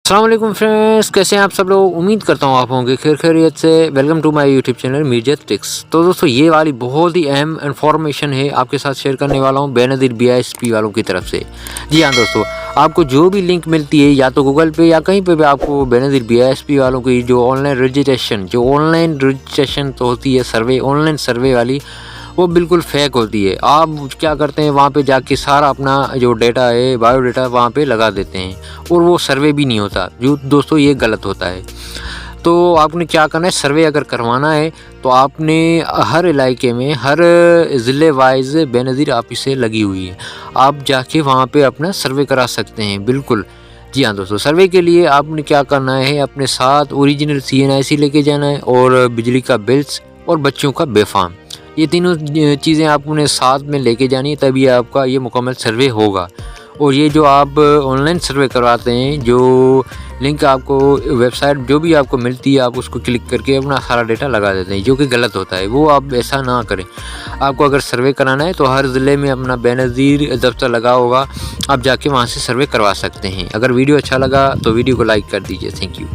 السلام علیکم فرینڈس، کیسے ہیں آپ سب لوگ؟ امید کرتا ہوں آپ ہوں گے خیریت سے۔ Welcome to my YouTube channel میرجت ٹکس۔ تو دوستو یہ والی بہت ہی اہم انفارمیشن ہے، آپ کے ساتھ شیئر کرنے والا ہوں بے نظیر BISP والوں کی طرف سے۔ جی ہاں دوستو، آپ کو جو بھی لنک ملتی ہے یا تو گوگل پہ یا کہیں پہ بھی آپ کو بے نظیر BISP والوں کی جو آن لائن رجسٹریشن تو ہوتی ہے، سروے آن لائن سروے والی، وہ بالکل فیک ہوتی ہے۔ آپ کیا کرتے ہیں، وہاں پہ جا کے سارا اپنا جو ڈیٹا ہے، بایو ڈیٹا وہاں پہ لگا دیتے ہیں اور وہ سروے بھی نہیں ہوتا۔ جو دوستو یہ غلط ہوتا ہے۔ تو آپ نے کیا کرنا ہے، سروے اگر کروانا ہے تو آپ نے ہر علاقے میں ہر ضلع وائز بے نظیر آفسیں لگی ہوئی ہیں، آپ جا کے وہاں پہ اپنا سروے کرا سکتے ہیں بالکل۔ جی ہاں دوستو، سروے کے لیے آپ نے کیا کرنا ہے، اپنے ساتھ اوریجنل CNIC لے کے جانا ہے اور بجلی کا بلس اور بچوں کا بے فارم، یہ تینوں چیزیں آپ نے ساتھ میں لے کے جانی ہے، تبھی آپ کا یہ مکمل سروے ہوگا۔ اور یہ جو آپ آن لائن سروے کرواتے ہیں، جو لنک آپ کو ویب سائٹ جو بھی آپ کو ملتی ہے، آپ اس کو کلک کر کے اپنا سارا ڈیٹا لگا دیتے ہیں، جو کہ غلط ہوتا ہے۔ وہ آپ ایسا نہ کریں۔ آپ کو اگر سروے کرانا ہے تو ہر ضلع میں اپنا بے نظیر دفتر لگا ہوگا، آپ جا کے وہاں سے سروے کروا سکتے ہیں۔ اگر ویڈیو اچھا لگا تو ویڈیو کو لائک کر دیجیے۔ Thank you.